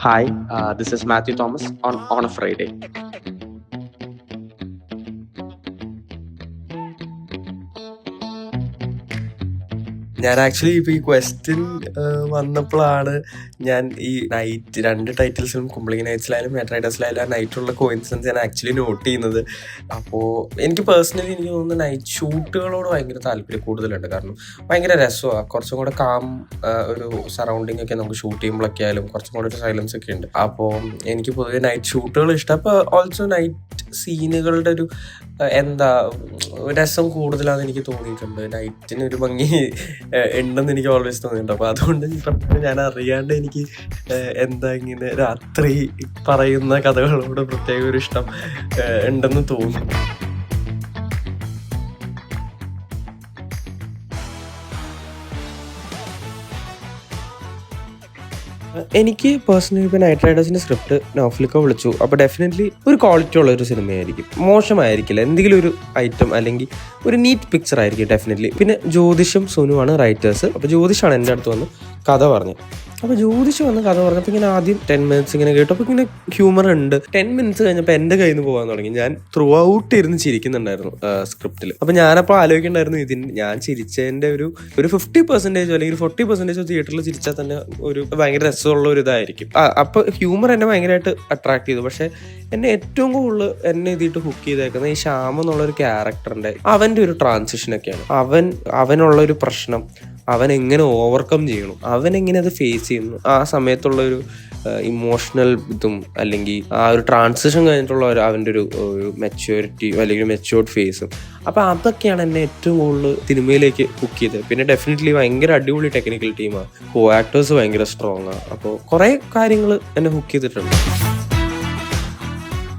Hi, this is Matthew Thomas on a Friday. ഞാൻ actually ഇപ്പൊ ഈ ക്വസ്റ്റ്യൻ വന്നപ്പോഴാണ് ഞാൻ ഈ നൈറ്റ് 2 ടൈറ്റിൽസിലും കുംബ്ലിംഗ് നൈറ്റ്സിലായാലും മെട്രോ റൈഡേഴ്സിലായാലും ആ നൈറ്റുള്ള കോയിൻസിഡൻസ് ഞാൻ ആക്ച്വലി നോട്ട് ചെയ്യുന്നത്. അപ്പോൾ എനിക്ക് പേഴ്സണലി എനിക്ക് തോന്നുന്നു നൈറ്റ് ഷൂട്ടുകളോട് ഭയങ്കര താല്പര്യം കൂടുതലുണ്ട്. കാരണം ഭയങ്കര രസമാണ്, കുറച്ചും കൂടെ കാം ഒരു സറൗണ്ടിങ് ഒക്കെ നമുക്ക് ഷൂട്ട് ചെയ്യുമ്പോഴൊക്കെ ആയാലും കുറച്ചും കൂടെ ഒരു സൈലൻസ് ഒക്കെ ഉണ്ട്. അപ്പോൾ എനിക്ക് പൊതുവെ നൈറ്റ് ഷൂട്ടുകൾ ഇഷ്ടം. അപ്പോൾ ഓൾസോ നൈറ്റ് സീനുകളുടെ ഒരു എന്താ രസം കൂടുതലാണെന്ന് എനിക്ക് തോന്നിയിട്ടുണ്ട്. നൈറ്റിന് ഒരു ഭംഗി ഉണ്ടെന്ന് എനിക്ക് ഓൾവേസ് തോന്നിയിട്ടുണ്ട്. അപ്പോൾ അതുകൊണ്ട് ഞാൻ അറിയാണ്ട് എനിക്ക് എന്താ ഇങ്ങനെ രാത്രി പറയുന്ന കഥകളോട് പ്രത്യേക ഒരു ഇഷ്ടം ഉണ്ടെന്ന് തോന്നുന്നു. എനിക്ക് പേഴ്സണലി ഇപ്പോൾ നൈറ്റ് റൈഡേഴ്സിൻ്റെ സ്ക്രിപ്റ്റ് നൗഫലിക്ക വിളിച്ചു. അപ്പോൾ ഡെഫിനറ്റ്ലി ഒരു ക്വാളിറ്റി ഉള്ള ഒരു സിനിമയായിരിക്കും, മോശമായിരിക്കില്ല. എന്തെങ്കിലും ഒരു ഐറ്റം അല്ലെങ്കിൽ ഒരു നീറ്റ് പിക്ചർ ആയിരിക്കും ഡെഫിനറ്റ്ലി. പിന്നെ ജ്യോതിഷും സുനുവാണ് റൈറ്റേഴ്സ്. അപ്പോൾ ജ്യോതിഷാണ് എൻ്റെ അടുത്ത് വന്ന് കഥ പറഞ്ഞത്. അപ്പോൾ ജ്യോതിഷ് വന്ന് കഥ പറഞ്ഞപ്പോൾ ഇങ്ങനെ ആദ്യം 10 മിനിറ്റ്സ് ഇങ്ങനെ കേട്ടപ്പോൾ ഇങ്ങനെ ഹ്യൂമർ ഉണ്ട്. 10 മിനിറ്റ്സ് കഴിഞ്ഞപ്പോൾ എൻ്റെ കയ്യിൽ നിന്ന് പോകാൻ തുടങ്ങി. ഞാൻ ത്രൂ ഔട്ട് ഇരുന്ന് ചിരിക്കുന്നുണ്ടായിരുന്നു സ്ക്രിപ്റ്റിൽ. അപ്പോൾ ഞാനപ്പോൾ ആലോചിക്കണ്ടായിരുന്നു ഞാൻ ചിരിച്ചതിൻ്റെ ഒരു 50% അല്ലെങ്കിൽ 40% തിയേറ്ററിൽ ചിരിച്ചാൽ തന്നെ ഒരു ഭയങ്കര രസമുള്ള ഒരു ഇതായിരിക്കും. അപ്പോൾ ഹ്യൂമർ എന്നെ ഭയങ്കരമായിട്ട് അട്രാക്ട് ചെയ്തു. പക്ഷേ എന്നെ ഏറ്റവും കൂടുതൽ എന്നെ ഇതിട്ട് ഹുക്ക് ചെയ്തേക്കുന്നത് ഈ ശ്യാം എന്നുള്ളൊരു ക്യാരക്ടറിൻ്റെ അവൻ്റെ ഒരു ട്രാൻസിഷനൊക്കെയാണ്. അവനുള്ളൊരു പ്രശ്നം അവൻ എങ്ങനെ ഓവർകം ചെയ്യണം, അവൻ എങ്ങനെ അത് ഫേസ് ചെയ്യുന്നു, ആ സമയത്തുള്ളൊരു ഇമോഷണൽ ഇതും അല്ലെങ്കിൽ ആ ഒരു ട്രാൻസിഷൻ കഴിഞ്ഞിട്ടുള്ള അവൻ്റെ ഒരു മെച്യൂരിറ്റി അല്ലെങ്കിൽ മെച്യൂർഡ് ഫേസും. അപ്പോൾ അതൊക്കെയാണ് എന്നെ ഏറ്റവും കൂടുതൽ സിനിമയിലേക്ക് ഹുക്ക് ചെയ്തത്. പിന്നെ ഡെഫിനറ്റ്ലി ഭയങ്കര അടിപൊളി ടെക്നിക്കൽ ടീമാണ്, കോ ആക്ടേഴ്സ് ഭയങ്കര സ്ട്രോങ് ആണ്. അപ്പോൾ കുറേ കാര്യങ്ങൾ എന്നെ ഹുക്ക് ചെയ്തിട്ടുണ്ട്.